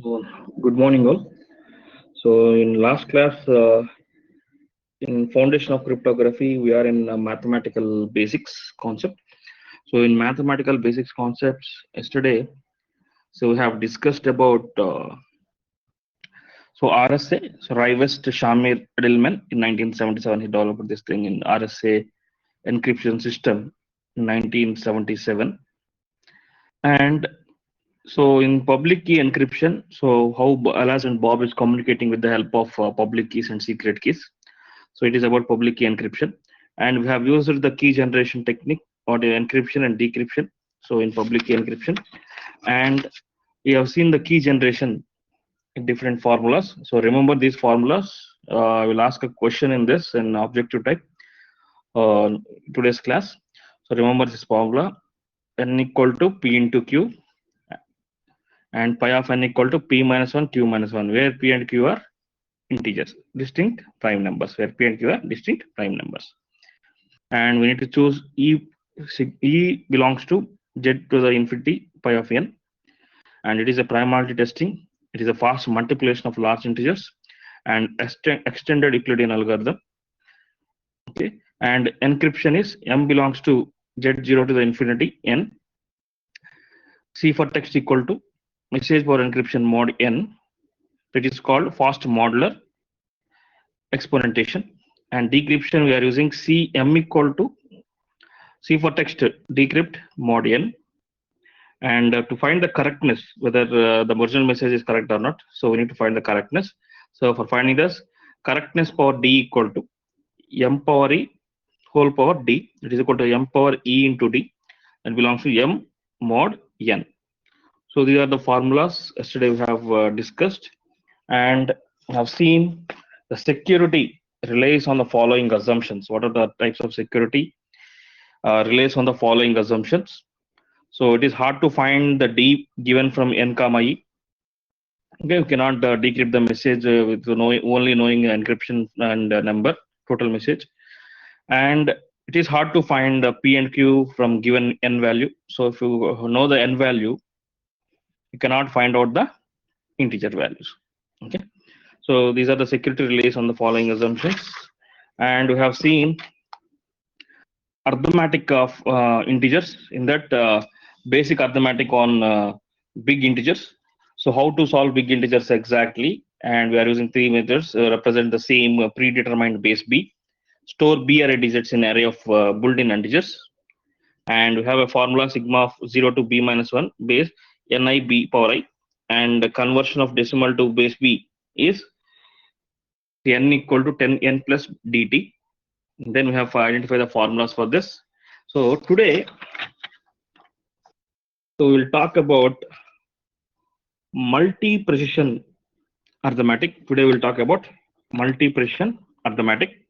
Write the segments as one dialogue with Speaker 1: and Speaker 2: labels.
Speaker 1: So, good morning, all. So, in last class, in Foundation of Cryptography, we are in mathematical basics concept. So, in mathematical basics concepts, yesterday, so we have discussed about RSA. So, Rivest Shamir Edelman in 1977, he developed this thing in RSA encryption system in 1977, and so in public key encryption, so how Alas and Bob is communicating with the help of public keys and secret keys. So it is about public key encryption, and we have used the key generation technique or the encryption and decryption. So in public key encryption, and we have seen the key generation in different formulas. So remember these formulas. I will ask a question in this in objective type uh, today's class. So remember this formula: n equal to p into q, and pi of n equal to p minus 1 q minus 1, where p and q are integers, distinct prime numbers, where p and q are distinct prime numbers. And we need to choose e belongs to z to the infinity pi of n, and it is a primality testing. It is a fast multiplication of large integers and extended Euclidean algorithm. Okay, and encryption is m belongs to z0 to the infinity n, c for text equal to message for encryption mod n. It is called fast modular exponentation. And decryption, we are using cm equal to c for text decrypt mod n. And to find the correctness, whether the original message is correct or not, so we need to find the correctness. So for finding this, correctness power d equal to m power e whole power d, it is equal to m power e into d, and belongs to m mod n. So these are the formulas yesterday we have discussed, and have seen the security relies on the following assumptions. What are the types of security? Relies on the following assumptions. So it is hard to find the d given from n comma e. Okay, you cannot decrypt the message with only knowing encryption and number total message, and it is hard to find the p and q from given n value. So if you know the n value, you cannot find out the integer values. Okay, so these are the security relays on the following assumptions, and we have seen arithmetic of integers in that basic arithmetic on big integers. So how to solve big integers exactly? And we are using three methods represent the same predetermined base b, store b array digits in array of Boolean integers, and we have a formula sigma of 0 to b minus 1 base ni b power I, and the conversion of decimal to base b is n equal to 10n plus dt. Then we have to identify the formulas for this. So today, so we'll talk about multi-precision arithmetic. Today we'll talk about multi-precision arithmetic.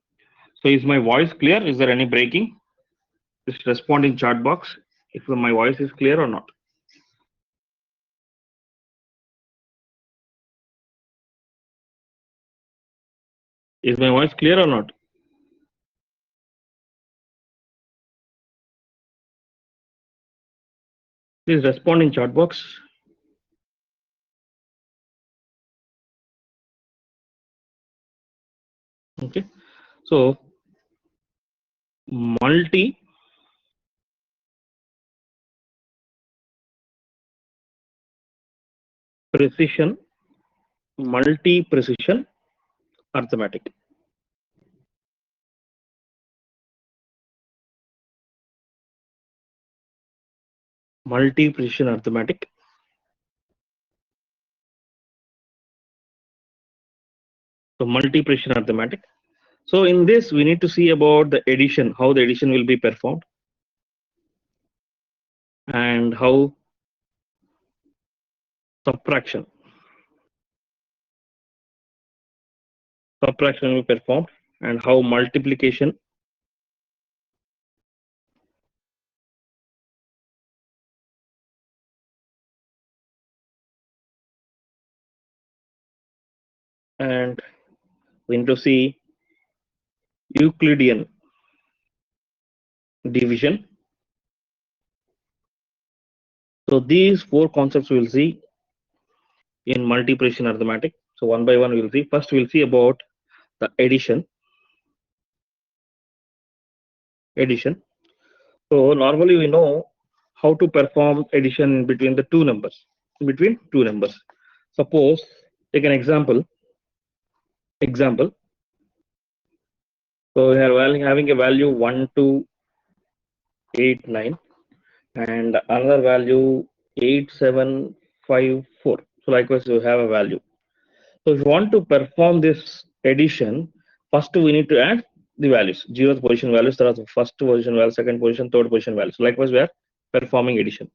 Speaker 1: So is my voice clear? Is there any breaking? Just respond in chat box if my voice is clear or not. Is my voice clear or not? Please respond in chat box. Okay. So multi precision, multi precision arithmetic. Multi precision arithmetic. So multi precision arithmetic. So in this, we need to see about the addition, how the addition will be performed, and how subtraction will be performed, and how multiplication and we need to see Euclidean division. So these four concepts we will see, in multiplication arithmetic. So one by one we'll see. First we'll see about the addition. So normally we know how to perform addition between the two numbers. Suppose take an example. So we are having a value 1289 and another value 8754. So likewise we have a value. So if you want to perform this addition, first we need to add the values, 0th position values, that is first position value, second position, third position value. So likewise we are performing addition.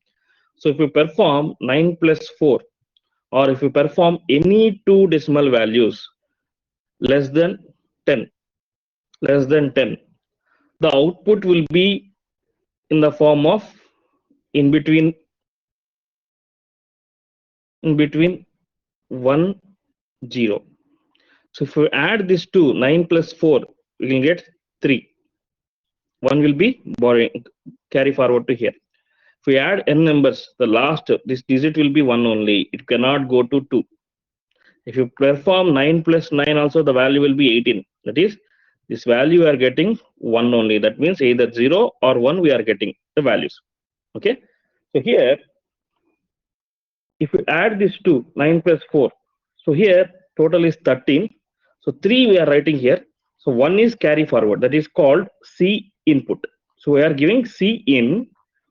Speaker 1: So if you perform 9 plus 4, or if you perform any two decimal values less than 10, the output will be in the form of in between 1 0. So if we add this to 9 plus 4, we will get 3. 1 will be borrowing, carry forward to here. If we add n numbers, the last, this digit will be 1 only. It cannot go to 2. If you perform 9 plus 9 also, the value will be 18. That is, this value we are getting 1 only. That means either 0 or 1 we are getting the values. Okay. So here, if we add this to 9 plus 4, so here total is 13. So 3 we are writing here. So 1 is carry forward. That is called C input. So we are giving C in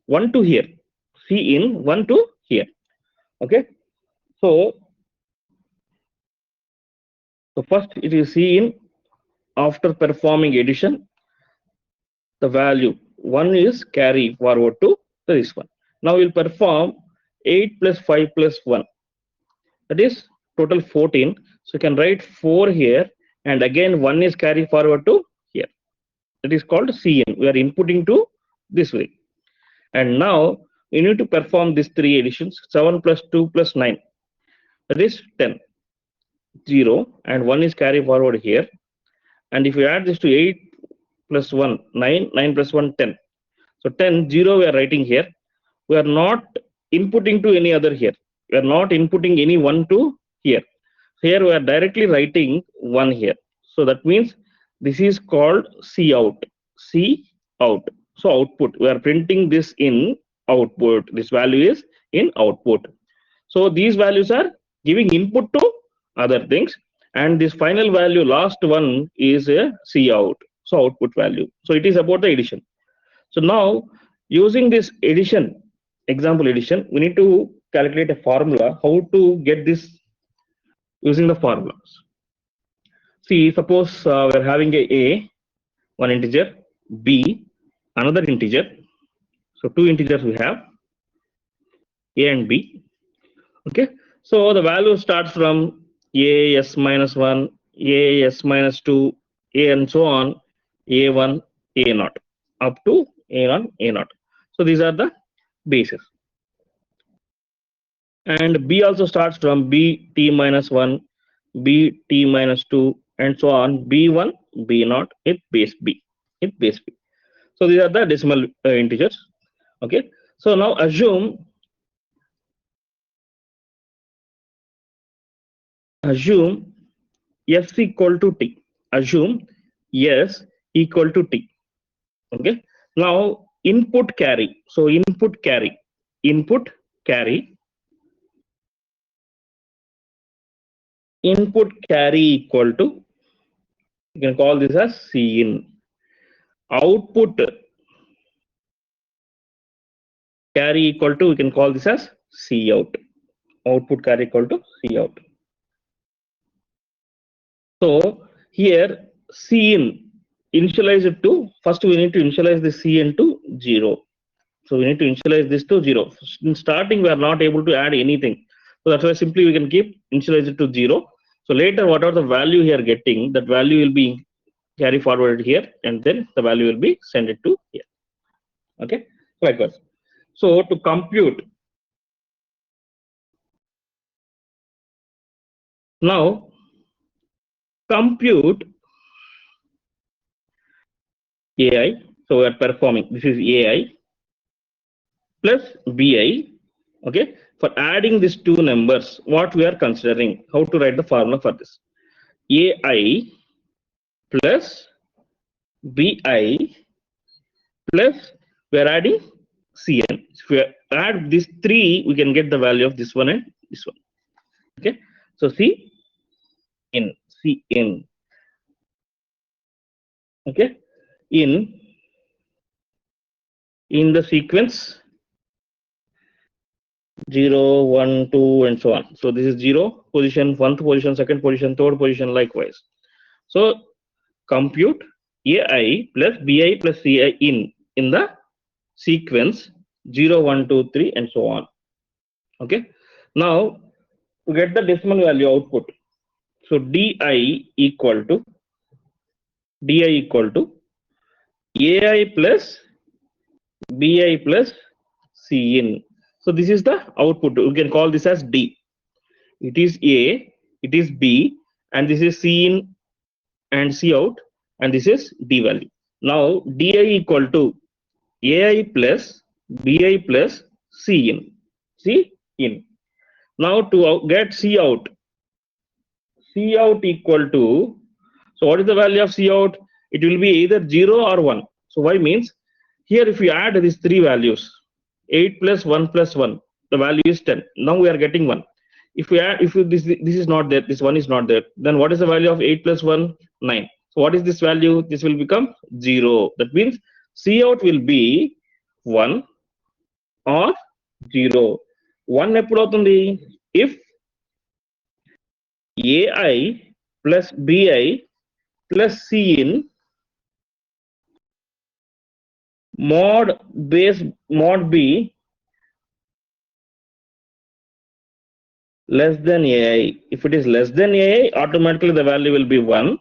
Speaker 1: 1 to here. C in 1 to here. Okay. So first it is C in. After performing addition, the value 1 is carry forward to this one. Now we'll perform 8 plus 5 plus 1. That is total 14. So you can write 4 here, and again 1 is carry forward to here. That is called Cn. We are inputting to this way. And now we need to perform these three additions. 7 plus 2 plus 9. That is 10. 0 and 1 is carry forward here. And if you add this to 8 plus 1, 9, 9 plus 1, 10. So 10, 0 we are writing here. We are not inputting to any other here. We are not inputting any 1 to here. Here we are directly writing 1 here. So that means this is called C out. C out. So output. We are printing this in output. This value is in output. So these values are giving input to other things. And this final value, last one, is a C out. So output value. So it is about the addition. So now using this addition, example addition, we need to calculate a formula how to get this using the formulas. See, suppose we're having a one integer, b, another integer. So two integers we have, a and b. Okay. So the value starts from a, s minus 1, a, s minus 2, a, and so on, a1, a naught, up to a1, a naught. So these are the bases. And b also starts from b t minus 1, b t minus 2, and so on, b1, b naught, it base b. So these are the decimal integers. Okay. So now assume s equal to t. Assume s equal to t. Okay. Now input carry. So input carry equal to, you can call this as C in. Output carry equal to, we can call this as C out. Output carry equal to C out. So here C in, initialize it to, first we need to initialize the C in to 0. So we need to initialize this to 0. In starting we are not able to add anything. So that's why simply we can keep initialize it to 0. So later whatever the value here getting, that value will be carry forward here, and then the value will be send it to here. Okay, likewise. So to compute, now compute AI. So we are performing, this is AI plus BI Okay, for adding these two numbers, what we are considering, how to write the formula for this: AI plus BI plus we are adding Cn. If we add these three, we can get the value of this one and this one. Okay, so Cn. Okay, in the sequence 0, 1, 2, and so on. So this is 0 position, 1th position, 2nd position, 3rd position, likewise. So compute AI plus BI plus CI in the sequence 0, 1, 2, 3, and so on. Okay. Now to get the decimal value output, so DI equal to AI plus BI plus Cin. So this is the output. You can call this as D. It is A, it is B, and this is Cin and C out, and this is D value. Now DI equal to AI plus BI plus C in. Now to get C out equal to, so what is the value of C out? It will be either 0 or 1. So why means here if you add these three values, 8 plus 1 plus 1, the value is 10. Now we are getting 1. If we add, if you, this is not there, this one is not there, then what is the value of 8 plus 1? 9. So what is this value? This will become 0. That means C out will be 1 or 0. 1 ఎప్పుడు అవుతుంది? If AI plus BI plus Cin mod base mod B less than AI. If it is less than AI, automatically the value will be 1.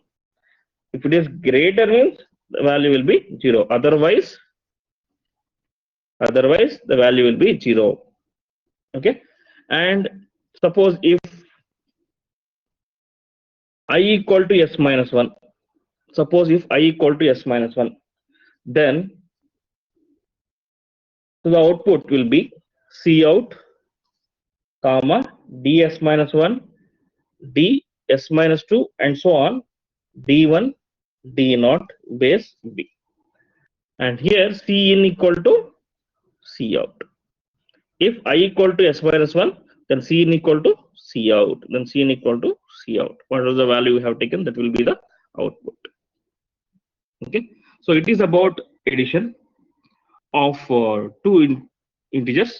Speaker 1: If it is greater means the value will be 0. Otherwise the value will be 0. Okay, and suppose if I equal to S minus 1, suppose if I equal to S minus 1, then so the output will be C out comma ds minus 1 ds minus 2 and so on, d1 d naught base b, and here C in equal to C out. If I equal to S minus 1, then C in equal to C out, then C in equal to C out. Whatever the value we have taken, that will be the output. Okay, so it is about addition of two integers.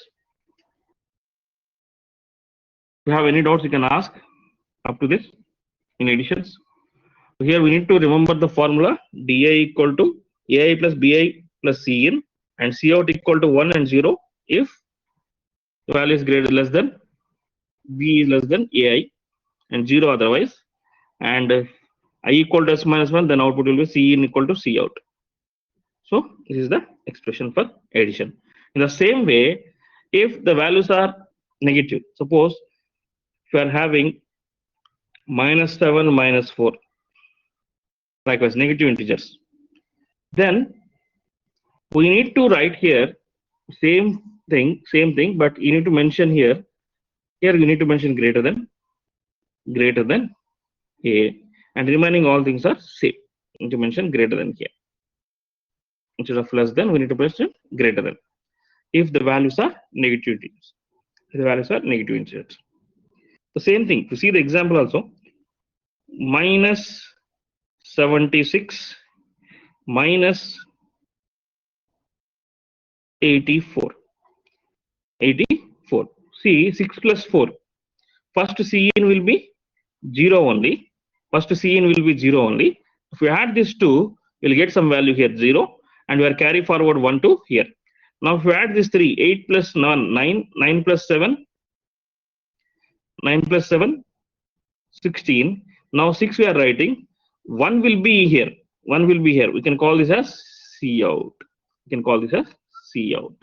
Speaker 1: If you have any doubts, you can ask up to this in additions. So here we need to remember the formula: di equal to ai plus bi plus cin, and c out equal to 1 and 0 if the value is greater less than b is less than ai and 0 otherwise, and I equal to s minus 1, then output will be c in equal to c out. So this is the expression for addition. In the same way, if the values are negative, suppose if you are having -7 -4, likewise negative integers, then we need to write here same thing, but you need to mention here you need to mention greater than a, and remaining all things are same. You need to mention greater than here. Instead of less than, we need to mention greater than if the values are negative integers. The values are negative integers. The same thing, to see the example also, -76 minus 84. See, 6 plus 4. First Cin will be 0 only. First Cin will be 0 only. If we add these two, we'll get some value here 0, and we are carry forward 1 to here. Now if we add these 3, 8 plus 9, 9 plus 7, 9 plus 7, 16. Now 6 we are writing. 1 will be here. 1 will be here. We can call this as C out. We can call this as C out.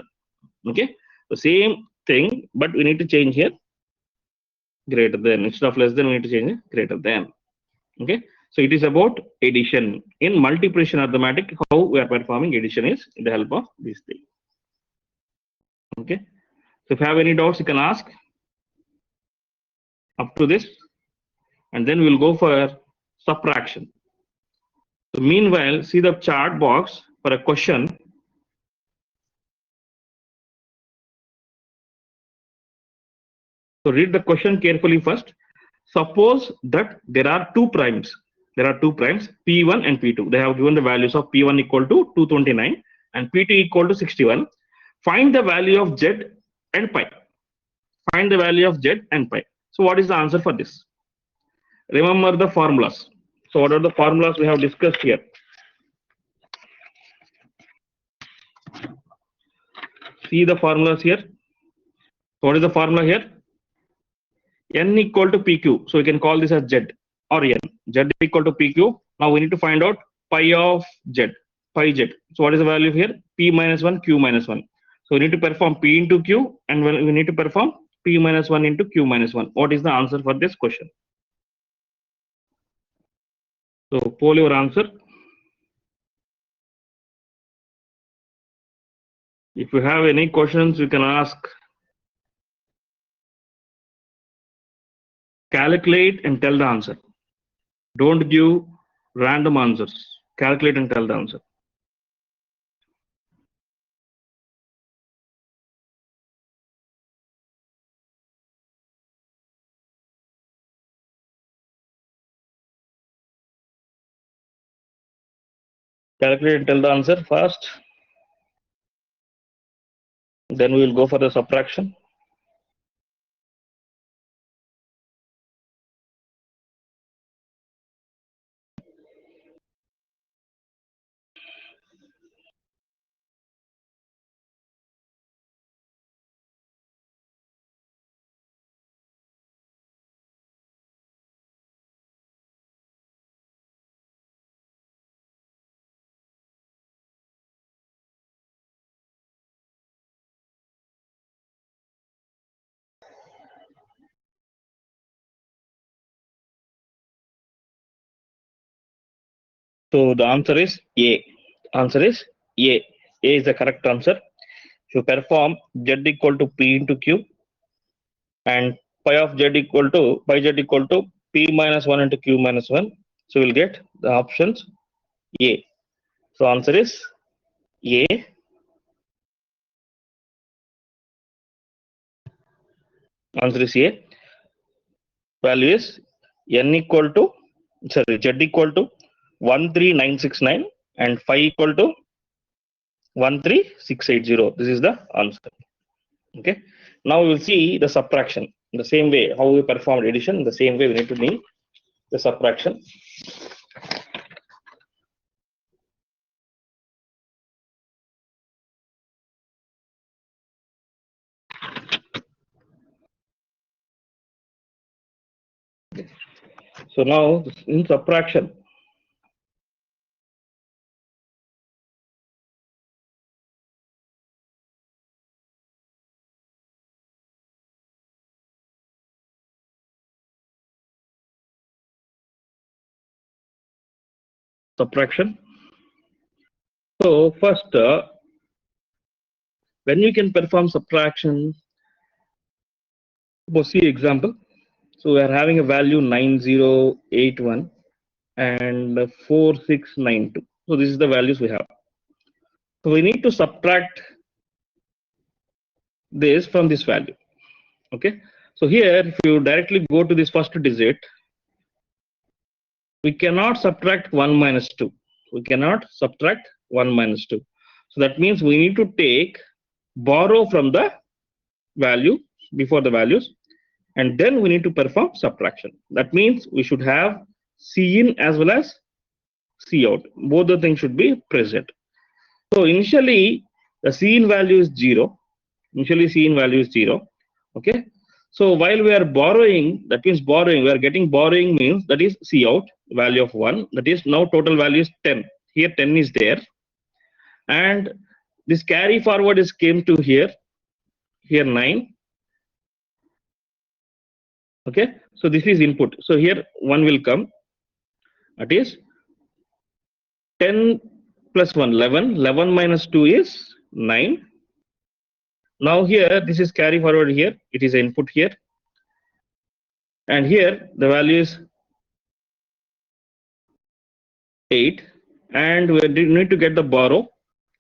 Speaker 1: Okay. The same thing, but we need to change here greater than. Instead of less than, we need to change it greater than. Okay. So it is about addition. In multiplication arithmetic, how we are performing addition is with the help of this thing. Okay. So if you have any doubts, you can ask up to this, and then we'll go for subtraction. So meanwhile, see the chart box for a question. So read the question carefully first. Suppose that there are two primes. There are two primes, P1 and P2. They have given the values of P1 equal to 229 and P2 equal to 61. Find the value of Z and pi. Find the value of Z and pi. So what is the answer for this? Remember the formulas. So what are the formulas we have discussed here? See the formulas here. What is the formula here? N equal to PQ. So we can call this as Z or N. Z equal to PQ. Now we need to find out pi of Z, pi Z. So what is the value here? P minus 1, Q minus 1. So we need to perform P into Q, and we need to perform P minus 1 into Q minus 1. What is the answer for this question? So poll your answer. If you have any questions, you can ask. Calculate and tell the answer. Don't give random answers. Calculate and tell the answer. Calculate and tell the answer first. Then we will go for the subtraction. So the answer is A. Answer is A. A is the correct answer. So perform Z equal to P into Q and pi of Z equal to pi Z equal to P minus 1 into Q minus 1. So we'll get the options A. So answer is A. Answer is A. Value is N equal to, sorry, Z equal to 13969 and phi equal to 13680. This is the answer. Okay. Now we will see the subtraction. In the same way, how we performed addition, in the same way we need to do the subtraction. So now in subtraction, So first, when you can perform subtraction, suppose see example. So we are having a value 9081 and 4692. So this is the values we have. So we need to subtract this from this value. Okay. So here, if you directly go to this first digit, we cannot subtract 1 minus 2. We cannot subtract 1 minus 2. So that means we need to borrow from the value before the values, and then we need to perform subtraction. That means we should have C in as well as C out. Both the things should be present. So initially the C in value is 0. Initially C in value is 0. Okay. So while we are borrowing, that means borrowing, we are getting borrowing means that is C out, value of 1. That is now total value is 10. Here 10 is there. And this carry forward is came to here 9. Okay. So this is input. So here 1 will come. That is 10 plus 1, 11. 11 minus 2 is 9. Now here, this is carry forward here. It is input here. And here, the value is 8. And we need to get the borrow.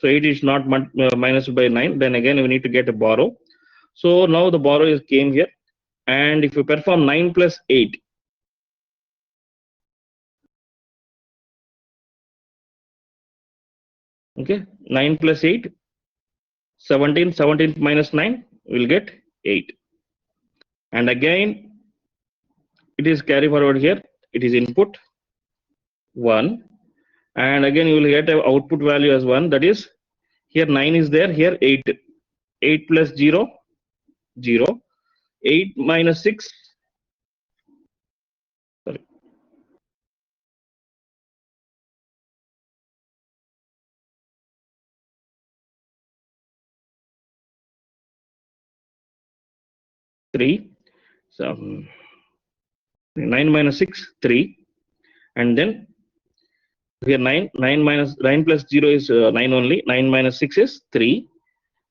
Speaker 1: So 8 is not minus by 9. Then again, we need to get a borrow. So now the borrow is came here. And if we perform 9 plus 8, okay, 9 plus 8, 17, 17 minus 9, we'll get 8. And again, it is carry forward here. It is input 1. And again, you will get an output value as 1. That is, here 9 is there, here 8. 8 plus 0, 0. 8 minus 6, sorry, 3. So 9 minus 6, 3. And then here 9 minus 9 plus 0 is 9 only. 9 minus 6 is 3.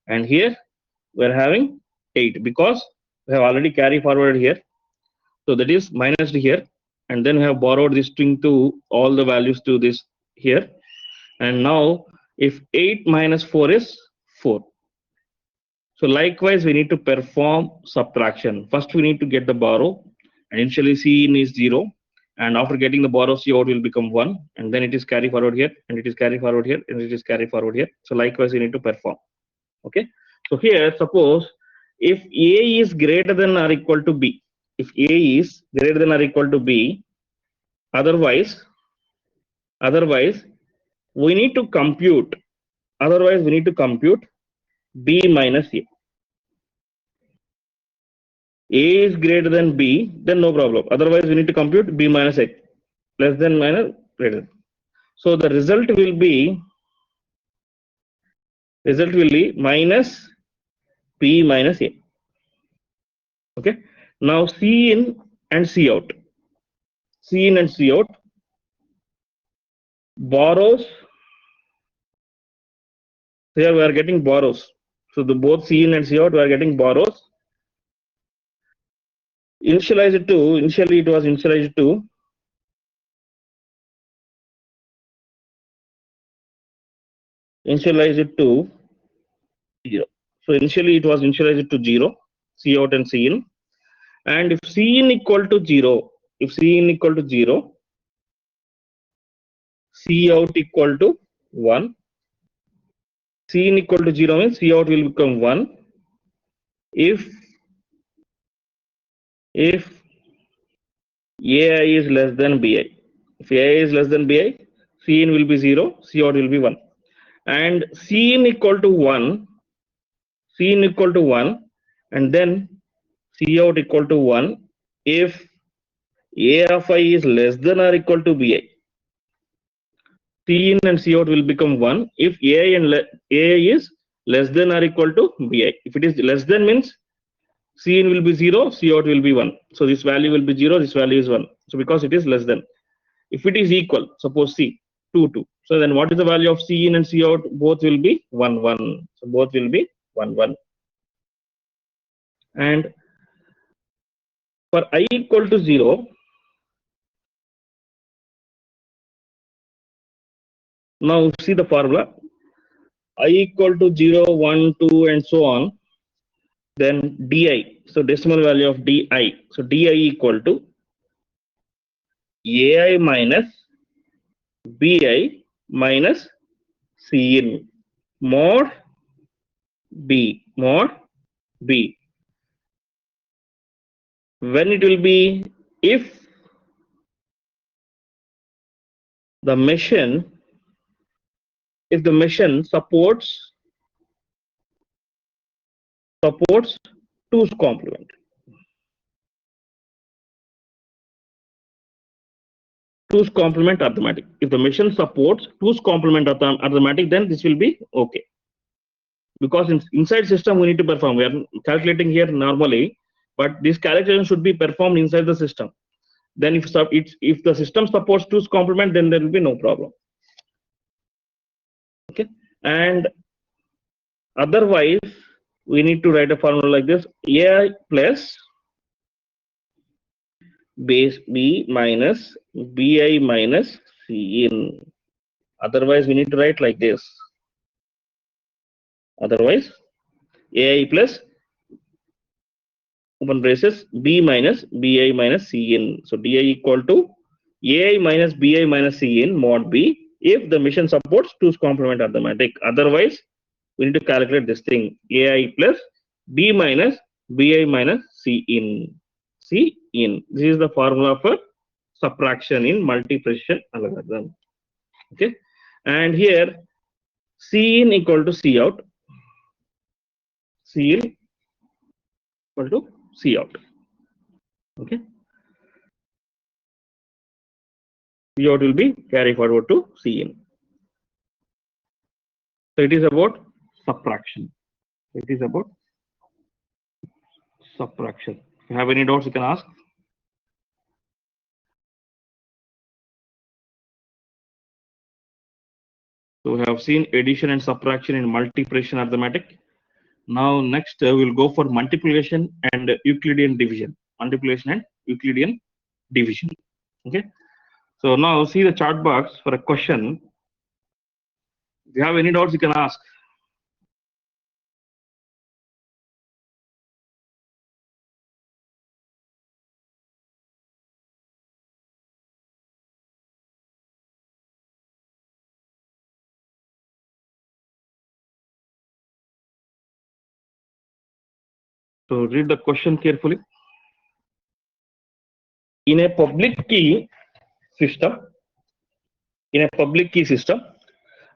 Speaker 1: And here we're having 8 because we have already carry forward here. So that is minus here. And then we have borrowed this string to all the values to this here. And now if 8 minus 4 is 4. So likewise, we need to perform subtraction. First, we need to get the borrow. And initially, C in is 0. And after getting the borrow, C out will become 1. And then it is carry forward here. And it is carry forward here. And it is carry forward here. So likewise, we need to perform. Okay. So here, suppose if A is greater than or equal to B. If A is greater than or equal to B. Otherwise, we need to compute. Otherwise, we need to compute B minus A. A is greater than B, then no problem. Otherwise, we need to compute B minus A, less than minus greater. So the result will be minus B minus A. Okay. Now C in and C out. C in and C out. Borrows. Here we are getting borrows. So the both C in and C out we are getting borrows. Initialize it to, initially it was initialized to initialize it to 0. So initially it was initialized to 0, C out and C in. And if C in equal to 0, if C in equal to 0, C out equal to 1. C in equal to 0 means C out will become 1. If AI is less than BI. If AI is less than BI, C in will be 0, C out will be 1. And C in equal to 1, C in equal to 1, and then C out equal to 1 if A of I is less than or equal to BI. C in and C out will become 1 if AI and AI is less than or equal to BI. If it is less than means C in will be 0, C out will be 1. So this value will be 0, this value is 1. So because it is less than. If it is equal, suppose C, 2, 2. So then what is the value of C in and C out? Both will be 1, 1. So both will be 1, 1. And for I equal to 0, now see the formula. I equal to 0, 1, 2, and so on. Then di, so decimal value of di, so di equal to ai minus bi minus c in mod b, when it will be if the machine supports 2's complement. 2's complement arithmetic. If the machine supports 2's complement arithmetic, then this will be okay. Because inside system we need to perform. We are calculating here normally, but this calculation should be performed inside the system. Then if the system supports 2's complement, then there will be no problem. Okay, and otherwise we need to write a formula like this: AI plus base B minus BI minus C in. Otherwise, we need to write like this. Otherwise, AI plus open braces B minus BI minus C in. So DI equal to AI minus BI minus C in mod B if the mission supports 2's complement arithmetic. Otherwise, we need to calculate this thing: AI plus B minus BI minus C in. C in. This is the formula for subtraction in multi-precision algorithm. Okay, and here C in equal to C out. C in equal to C out. Okay, C out will be carried forward to C in. So it is about subtraction. It is about subtraction. If you have any doubts, you can ask. So we have seen addition and subtraction in multiplication arithmetic. Now next we'll go for multiplication and Euclidean division. Multiplication and Euclidean division. Okay. So now see the chart box for a question. If you have any doubts, you can ask. So read the question carefully. In a public key system,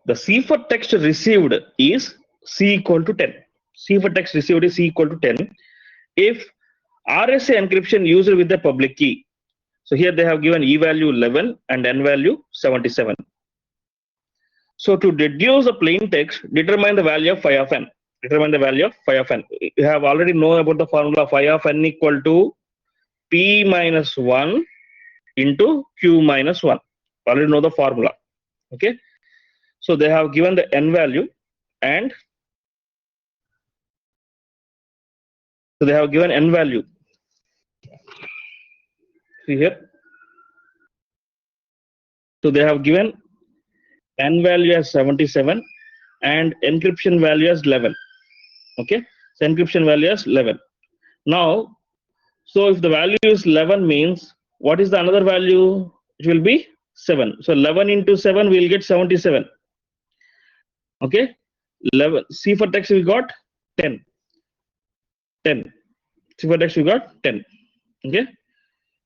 Speaker 1: the ciphertext received is C equal to 10. Ciphertext received is C equal to 10 if RSA encryption used with the public key. So here they have given E value 11 and N value 77. So to deduce the plain text, determine the value of phi of n. Determine the value of phi of n. You have already known about the formula phi of n equal to P minus 1 into Q minus 1. Already know the formula. Okay. So they have given the n value and so they have given n value. See here. So they have given n value as 77 and encryption value as 11. Okay. So encryption value as 11. Now, so if the value is 11 means what is the another value? It will be 7. So 11 into 7 we will get 77. Okay. 11. Ciphertext we got 10. 10. Ciphertext we got 10. Okay.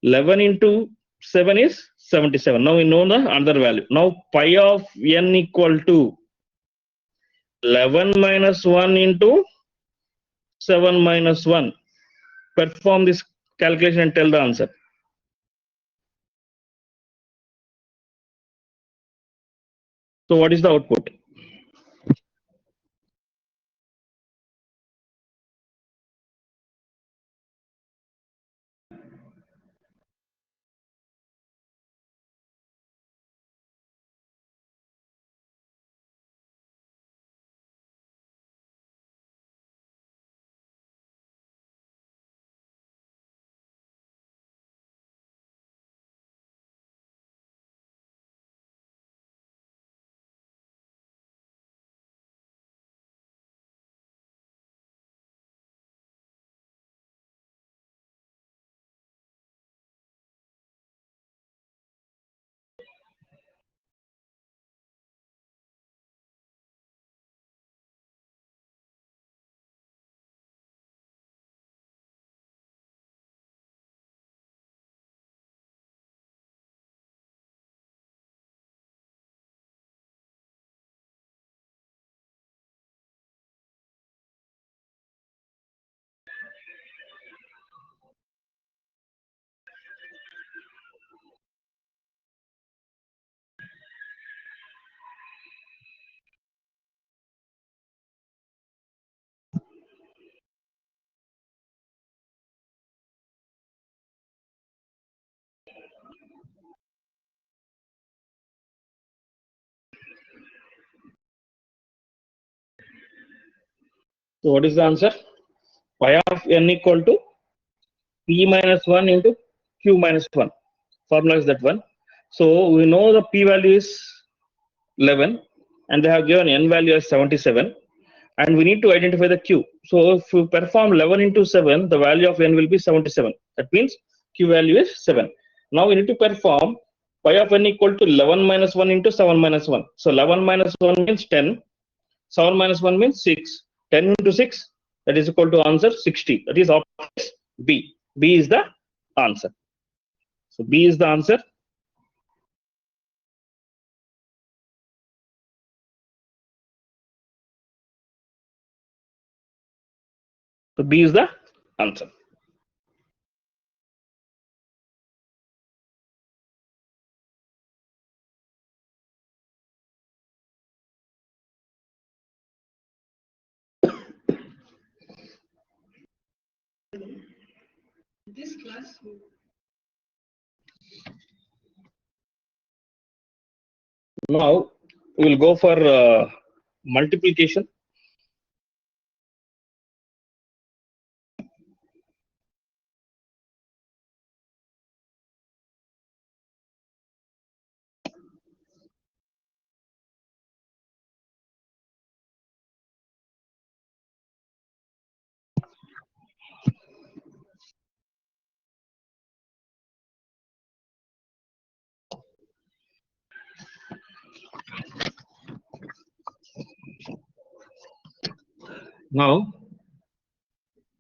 Speaker 1: 11 into 7 is 77. Now we know the another value. Now pi of n equal to 11 minus 1 into 7 minus 1. Perform this calculation and tell the answer. So what is the output? So what is the answer? Pi of n equal to p minus 1 into q minus 1. Formula is that one. So we know the p value is 11 and they have given n value as 77, and we need to identify the q. So if you perform 11 into 7, the value of n will be 77. That means q value is 7. Now we need to perform pi of n equal to 11 minus 1 into 7 minus 1. So 11 minus 1 means 10, 7 minus 1 means 6, 10 into 6, that is equal to answer 60. That is option B. B is the answer. So B is the answer. So B is the answer.
Speaker 2: This class.
Speaker 1: Now we will go for multiplication. Now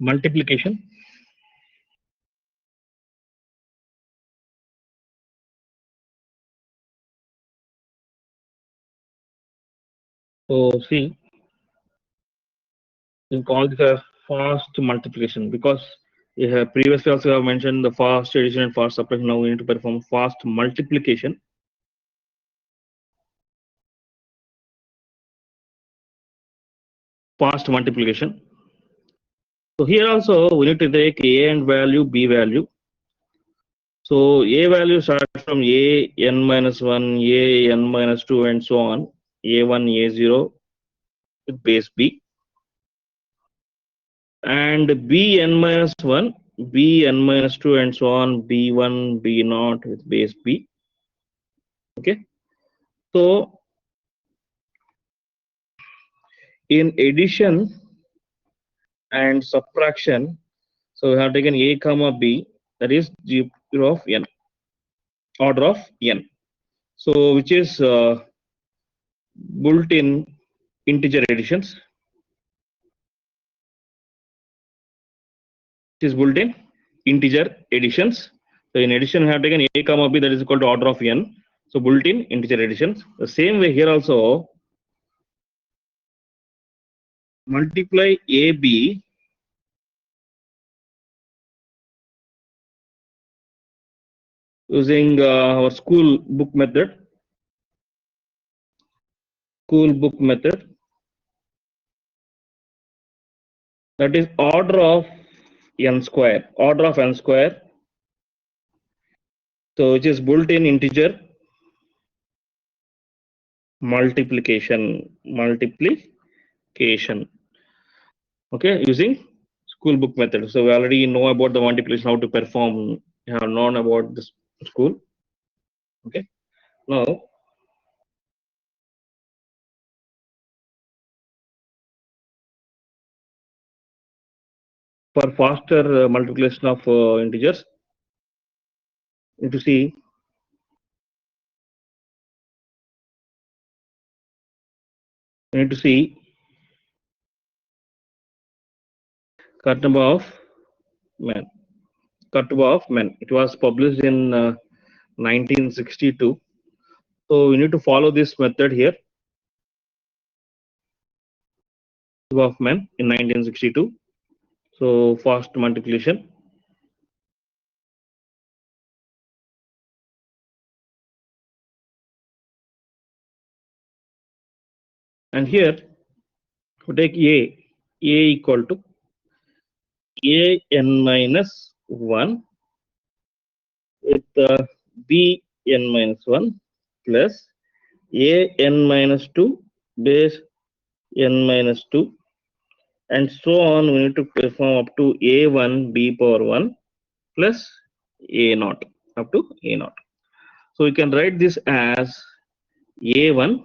Speaker 1: multiplication. So see, you call this a fast multiplication because previously also I have mentioned the fast addition and fast subtraction. Now we need to perform fast multiplication. Fast multiplication. So here also we need to take a and value, b value. So a value starts from a n minus 1, a n minus 2, and so on. A1, a0 with base b, and bn minus 1, bn minus 2, and so on. B1, b0 with base b. Okay. So in addition and subtraction, so we have taken a comma b, that is g of n, order of n. So which is built-in integer additions. It is built-in integer additions. So in addition, we have taken a comma b, that is equal to order of n. So built-in integer additions. The same way here also, multiply ab using our school book method. School book method. That is order of n square. Order of n square. So which is built-in integer multiplication. Okay, using school book method. So we already know about the multiplication, how to perform. You have known about this school. Okay. Now for faster multiplication of integers, you need to see Kartaba of men. Kartaba of men. It was published in 1962. So we need to follow this method here. Of men in 1962. So fast multiplication. And here we take a equal to a n minus 1 with b n minus 1 plus a n minus 2 base n minus 2 and so on. We need to perform up to a1 b power 1 plus a naught up to a naught. So we can write this as a1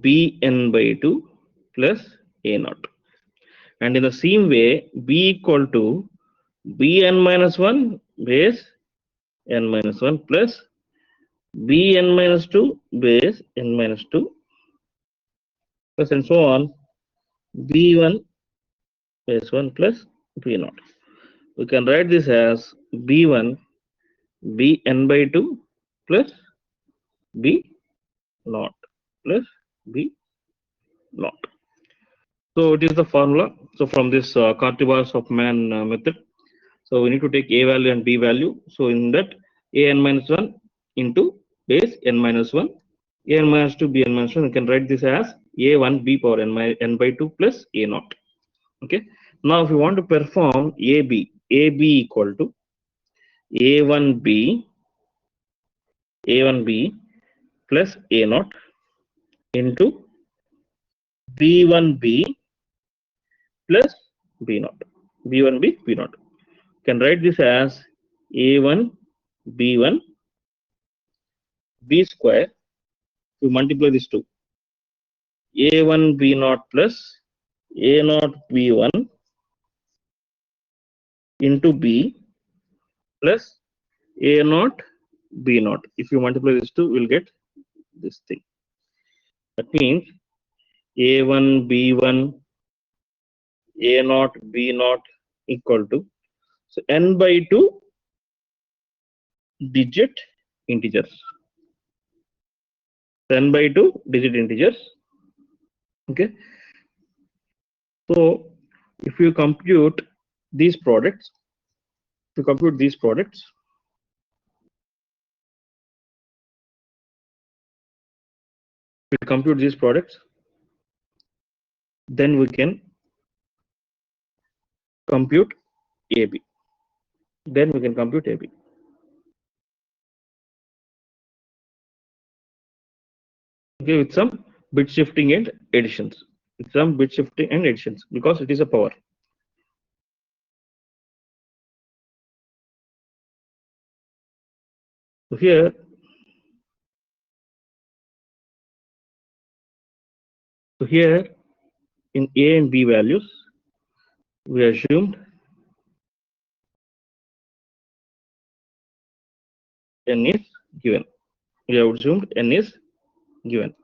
Speaker 1: bn by 2 plus a naught. And in the same way, b equal to bn minus 1 base n minus 1 plus bn minus 2 base n minus 2 plus and so on b1 base 1 plus b naught. We can write this as b1 bn by 2 plus b naught plus b naught. So it is the formula. So from this Karteva's-Huffman method, so we need to take a value and b value. So in that a n minus 1 into base n minus 1, a n minus 2 b n minus 1, we can write this as a1 b power n by 2 plus a naught. Okay. Now if you want to perform ab equal to a1b plus a naught into b1b plus b naught, b1b b naught. Can write this as a1 b1 b square. We multiply this to a1 b naught plus a naught b1 into b plus a naught b naught. If you multiply this two, we'll get this thing. That means a1 b1 a naught b naught equal to, so n by 2 digit integers, n by 2 digit integers. Okay. So if you compute these products, we compute these products, then we can compute AB. Okay, with some bit shifting and additions. Because it is a power. So here in A and B values, we assumed n is given. We have assumed n is given.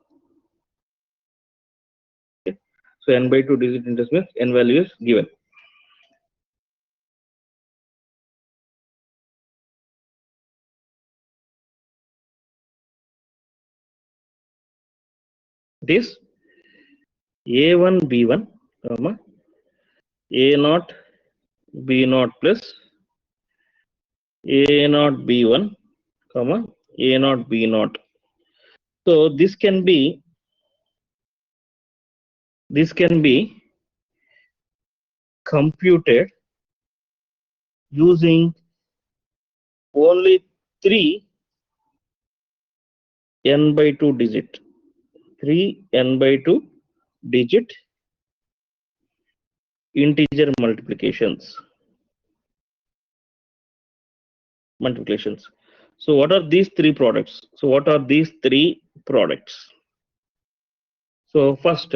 Speaker 1: Okay. So n by 2 digit integers means n value is given. This a1 b1 comma a naught b naught plus a naught b1 comma a naught b naught. So this can be computed using only 3 n by 2 digit, 3 n by 2 digit integer multiplications. So what are these three products? So first,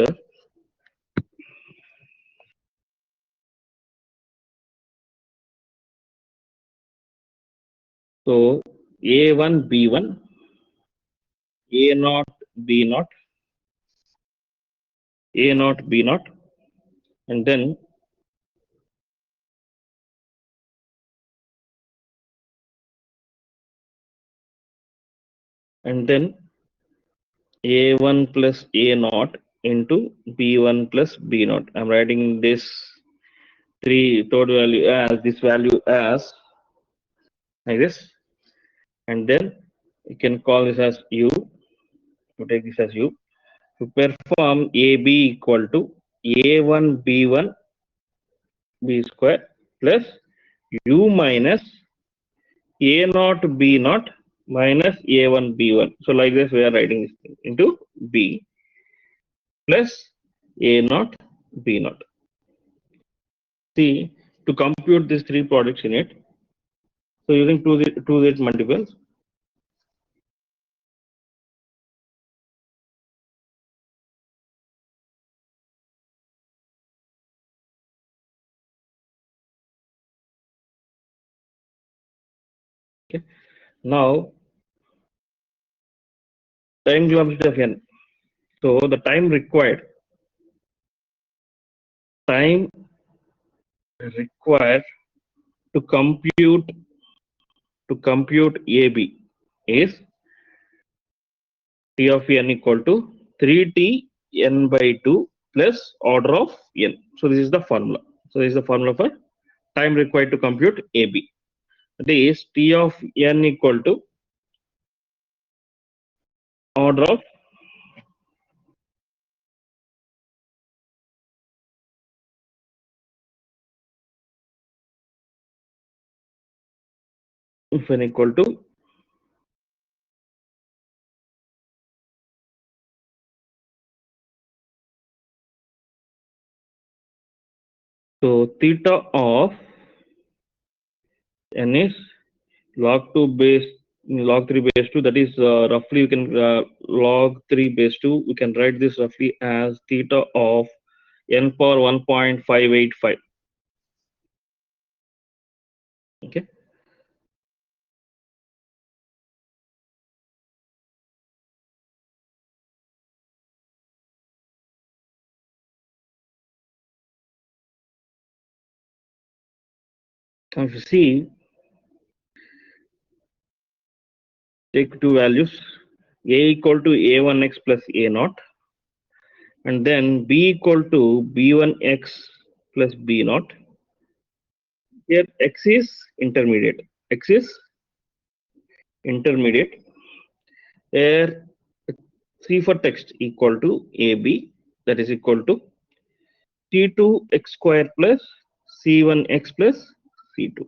Speaker 1: so a1 b1 a naught b naught and then a1 plus a naught into b1 plus b naught. I'm writing this total value as this value as like this, and then you can call this as u. To take this as u, to perform AB equal to a1 b1 b square plus u minus a naught b naught minus a1 b1. So like this we are writing this thing into b plus a naught b naught. See, to compute these three products in it, so using two-digit multiples, okay. Now, time velocity of n. So the time required to compute AB is T of n equal to 3T n by 2 plus order of n. So this is the formula. So this is the formula for time required to compute AB. That is T of n equal to order of n equal to theta of n is log 2 base log 3 base 2, that is roughly you can log 3 base 2, we can write this roughly as theta of n power 1.585. Okay. Now if you see, take two values, a equal to a1x plus a naught, and then b equal to b1x plus b naught. Here x is intermediate. X is intermediate. Here C for text equal to AB, that is equal to C2x square plus C1x plus C2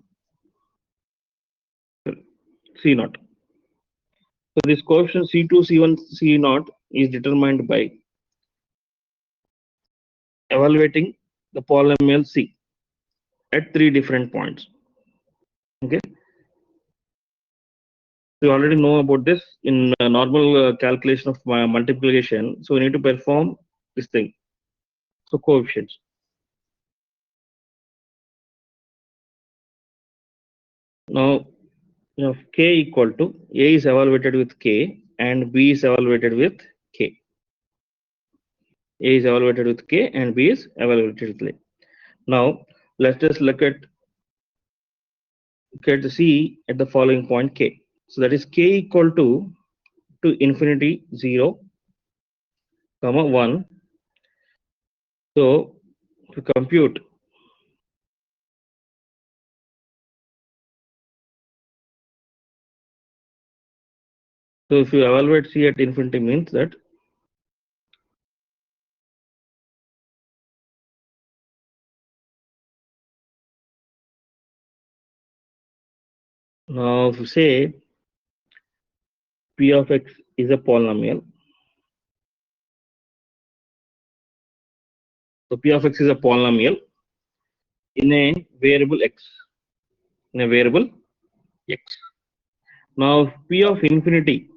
Speaker 1: C naught. So this coefficient C2, C1, C naught is determined by evaluating the polynomial C at three different points. Okay. We already know about this in normal calculation of multiplication. So we need to perform this thing. So coefficients. Now, k equal to a is evaluated with k and b is evaluated with k. A is evaluated with k and b is evaluated with a. Now let's just look at the c at the following point k. So that is k equal to infinity 0, comma 1. So to compute, so if you evaluate c at infinity means that now if you say p of x is a polynomial, so p of x is a polynomial in a variable x, x. Now p of infinity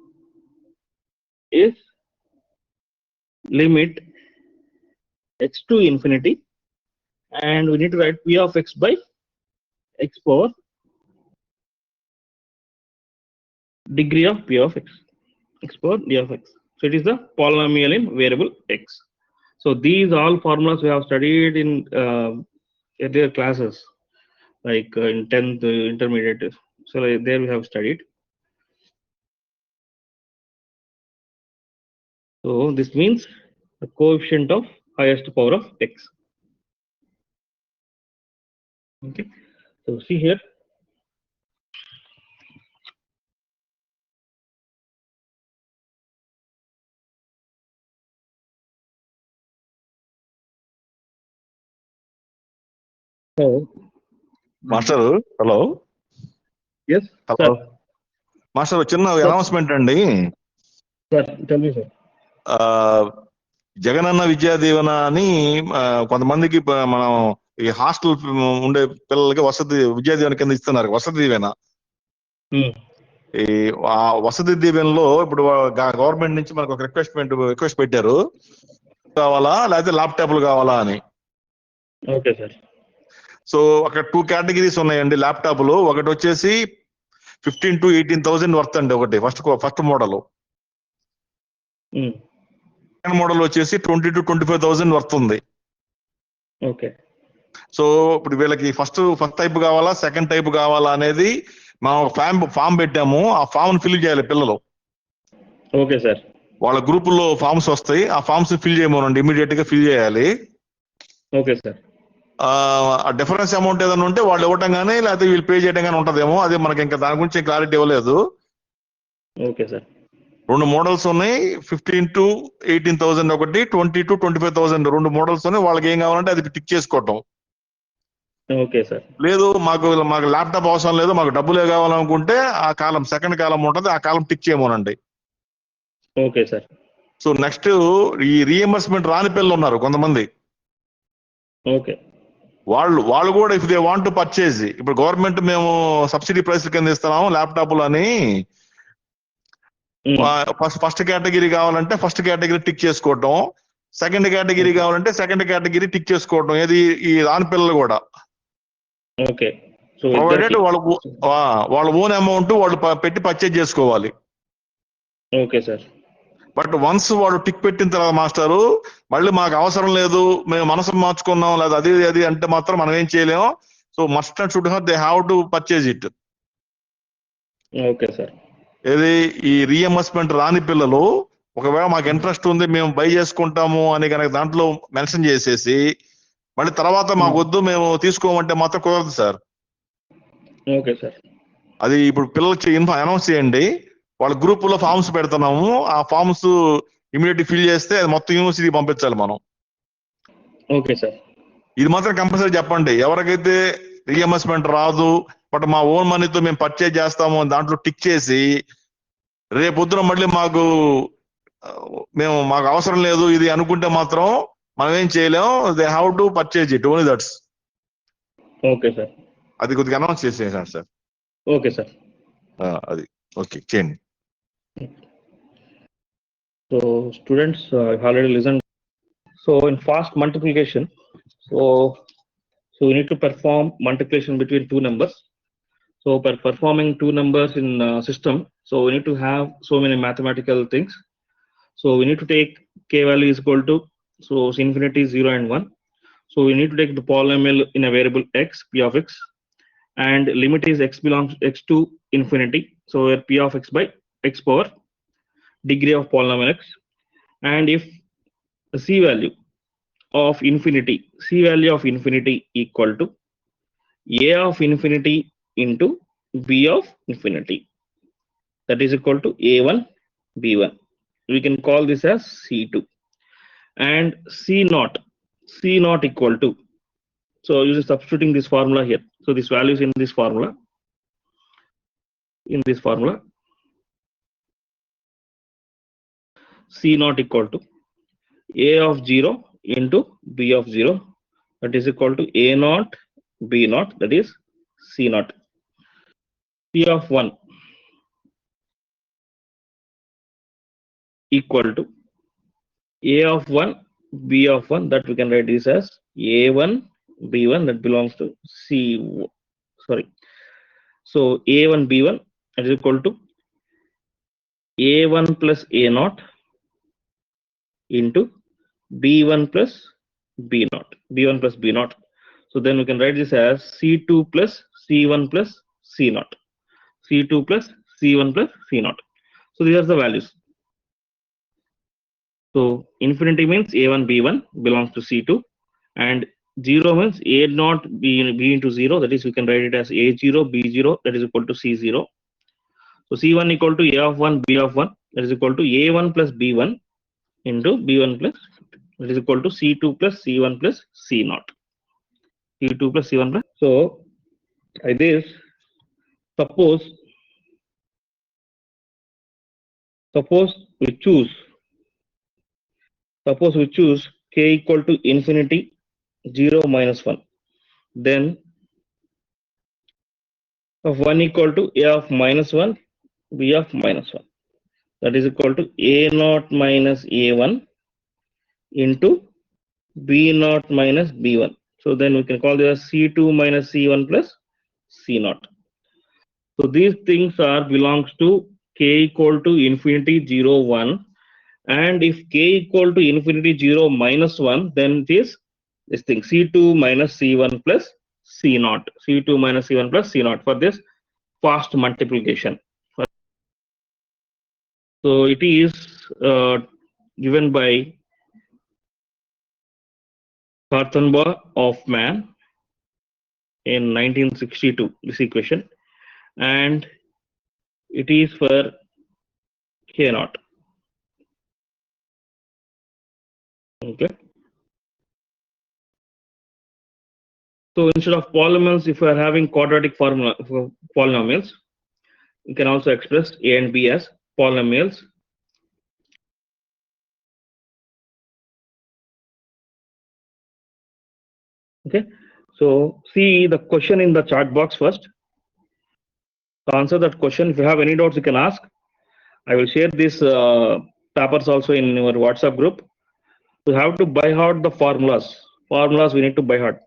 Speaker 1: is limit x to infinity, and we need to write p of x by x power degree of p of x, x power d of x. So it is the polynomial in variable x. So these all formulas we have studied in earlier classes, like in 10th intermediate. So there we have studied. So this means the coefficient of highest power of x. Okay. So see here. So
Speaker 2: master hello
Speaker 1: yes,
Speaker 2: hello
Speaker 1: sir.
Speaker 2: Master చిన్న announcement అండి.
Speaker 1: Sir, tell me, sir.
Speaker 2: Jagananna Vidya Deevena అని కొంతమందికి మనం ఈ hostel ఉండే పిల్లలకి వసతి విద్యా దీవెన కింద ఇస్తున్నారు, వసతి దీవెన. ఈ ఆ వసతి దీవెనలో ఇప్పుడు గవర్నమెంట్ నుంచి మనకు ఒక రిక్వెస్ట్ పెట్టారు, కావాలా లేకపోతే ల్యాప్టాప్లు కావాలా అని.
Speaker 1: Okay sir.
Speaker 2: సో అక్కడ 2 కేటగిరీస్ ఉన్నాయండి ల్యాప్టాప్లు. ఒకటి వచ్చేసి 15,000 to 18,000 వర్త్ అండి, ఒకటి ఫస్ట్ మోడల్. సెకండ్ మోడల్ వచ్చేసి 20,000 to 25,000 వర్త్ ఉంది.
Speaker 1: ఓకే.
Speaker 2: సో ఇప్పుడు వీళ్ళకి ఫస్ట్ టైప్ కావాలా, సెకండ్ టైప్ కావాలా అనేది మనం ఫామ్ పెట్టాము. ఆ ఫామ్ ఫిల్ చేయాలి పిల్లలు.
Speaker 1: Okay sir.
Speaker 2: వాళ్ళ గ్రూపుల్లో ఫామ్స్ వస్తాయి, ఆ ఫామ్స్ ఫిల్ చేయమనండి, ఇమీడియట్ గా ఫిల్ చేయాలి.
Speaker 1: Okay sir.
Speaker 2: ఆ డిఫరెన్స్ అమౌంట్ ఏదైనా ఉంటే వాళ్ళు ఇవ్వటం కానీ లేకపోతే వీళ్ళు పే చేయడం కానీ ఉంటదేమో, అది మనకి ఇంకా దాని గురించి క్లారిటీ ఇవ్వలేదు.
Speaker 1: Okay sir.
Speaker 2: 2 మోడల్స్ ఉన్నాయి, 15,000 to 18,000 ఒకటి, 20,000 to 25,000 2 మోడల్స్ ఉన్నాయి. వాళ్ళకి ఏం కావాలంటే అది టిక్ చేసుకోవటం.
Speaker 1: Okay sir.
Speaker 2: లేదు మాకు ల్యాప్టాప్ అవసరం లేదు, మాకు డబ్బులే కావాలనుకుంటే ఆ కాలం సెకండ్ కాలం ఉంటుంది, ఆ కాలం టిక్ చేయమోనండి.
Speaker 1: Okay sir.
Speaker 2: సో నెక్స్ట్ ఈ రీఎంబర్స్మెంట్ రాని పిల్లలు ఉన్నారు కొంతమంది.
Speaker 1: ఓకే.
Speaker 2: వాళ్ళు కూడా if they want to purchase, ఇప్పుడు గవర్నమెంట్ మేము సబ్సిడీ ప్రైస్ కింద ఇస్తున్నాము ల్యాప్టాప్లు అని, ఫస్ట్ కేటగిరీ కావాలంటే ఫస్ట్ కేటగిరీ టిక్ చేసుకోవటం, సెకండ్ కేటగిరీ కావాలంటే సెకండ్ కేటగిరీ టిక్ చేసుకోవటం. ఏది ఈ రాని పిల్లలు కూడా.
Speaker 1: ఓకే. సో
Speaker 2: ప్రొవైడెడ్ వాళ్ళ ఓన్ అమౌంట్ వాళ్ళు పెట్టి పర్చేజ్ చేసుకోవాలి.
Speaker 1: Okay sir.
Speaker 2: బట్ వన్స్ వాడు టిక్ పెట్టిన తర్వాత మాస్టారు మళ్ళీ మాకు అవసరం లేదు, మేము మనసు మార్చుకున్నాం లేదా అది అంటే మాత్రం మనం ఏం చేయలేము. So must and should they have to purchase it.
Speaker 1: Okay sir.
Speaker 2: ఏది ఈ రీఎంబర్స్మెంట్ రాని పిల్లలు ఒకవేళ మాకు ఇంట్రెస్ట్ ఉంది మేము బై చేసుకుంటాము అని కనుక దాంట్లో మెన్షన్ చేసేసి మళ్ళీ తర్వాత మాకు వద్దు మేము తీసుకోమంటే మాత్రం కుదరదు సార్.
Speaker 1: Okay sir.
Speaker 2: అది ఇప్పుడు పిల్లలకి అనౌన్స్ చేయండి, వాళ్ళ గ్రూప్ లో ఫామ్స్ పెడుతున్నాము, ఆ ఫామ్స్ ఇమీడియట్ ఫిల్ చేస్తే అది మొత్తం యూనివర్సిటీ పంపించాలి మనం.
Speaker 1: Okay sir.
Speaker 2: ఇది మాత్రం కంపల్సరీ చెప్పండి. ఎవరికైతే రీఎంబర్స్మెంట్ రాదు బట్ మా ఓన్ మనీతో మేము పర్చేజ్ చేస్తాము దాంట్లో టిక్ చేసి రేపొద్దున మళ్ళీ మాకు అవసరం లేదు ఇది అనుకుంటే మాత్రం మనం ఏం చేయలేం. They have to purchase it only that's.
Speaker 1: Okay sir.
Speaker 2: అది కొద్దిగా అనౌన్స్ చేసేసాను సార్.
Speaker 1: Okay sir.
Speaker 2: అది ఓకే చేయండి.
Speaker 1: So students, already listened. So in fast multiplication, so we need to perform multiplication between two numbers. So by performing two numbers in system, so we need to have so many mathematical things. So we need to take k value is equal to, so infinity 0 and 1. So we need to take the polynomial in a variable x, p of x, and limit is x belongs x to infinity. So where p of x by x power degree of polynomial x, and if the c value of infinity equal to a of infinity into b of infinity, that is equal to a1 b1. We can call this as c2, and c naught equal to, so using substituting this formula here, so this value is in this formula, c naught equal to a of 0 into b of 0, that is equal to a naught b naught, that is c naught. p of 1 equal to a of 1 b of 1, that we can write this as a1 b1, that belongs to so a1 b1, that is equal to a1 plus a naught into b1 plus b naught. So then we can write this as c2 plus c1 plus c naught. So these are the values. So infinity means a1 b1 belongs to c2, and 0 means a naught b into 0, that is we can write it as a0 b0, that is equal to c0. So c1 equal to a of 1 b of 1, that is equal to a1 plus b1 into b1 plus, that is equal to c2 plus c1 plus c naught. So like this, suppose we choose k equal to infinity 0 minus 1. then of 1 equal to a of minus 1, b of minus 1. That is equal to a naught minus a1 into b naught minus b1. So then we can call this c2 minus c1 plus c naught. So these things are belongs to k equal to infinity 0, 1. And if k equal to infinity 0 minus 1, then it is this thing c2 minus c1 plus c naught. c2 minus c1 plus c naught for this fast multiplication. So it is given by Karthenbach-Hoffman in 1962, this equation, and it is for k naught. Okay. So instead of polynomials, if we are having quadratic formula for polynomials, you can also express a and b as polynomials. Okay. So see the question in the chat box first. To answer that question, if you have any doubts, you can ask. I will share these papers also in your WhatsApp group. We have to by heart the formulas. Formulas we need to by heart.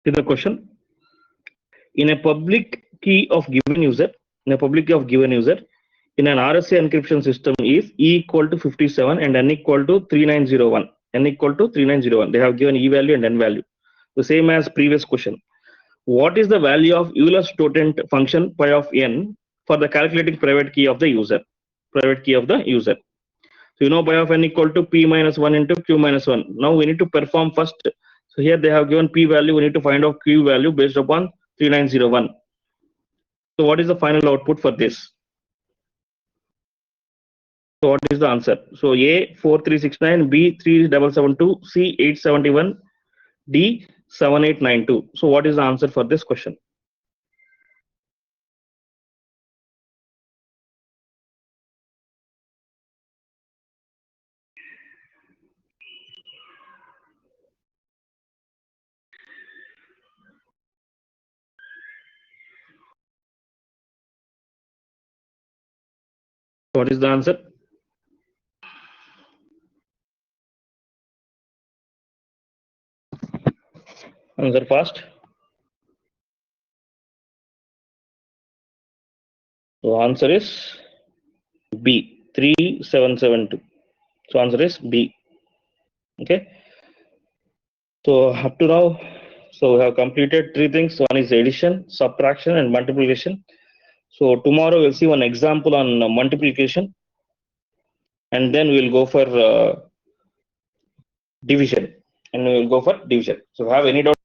Speaker 1: See the question. In a public key of given user, in an RSA encryption system is E equal to 57 and N equal to 3901. N equal to 3901. They have given E value and N value. The same as previous question. What is the value of Euler's totent function pi of n for the calculating private key of the user? Private key of the user. So you know pi of n equal to p minus 1 into q minus 1. Now we need to perform first. So here they have given p value. We need to find out q value based upon 3901. So what is the final output for this? So what is the answer? So A 4369, B 3772, C 871, D 7892. So what is the answer for this question? What is the answer? Answer fast. So answer is B 3772. So answer is B. Okay. So up to now, so we have completed three things. One is addition, subtraction, and multiplication. So tomorrow we'll see one example on multiplication, and then we'll go for division. So have any doubt?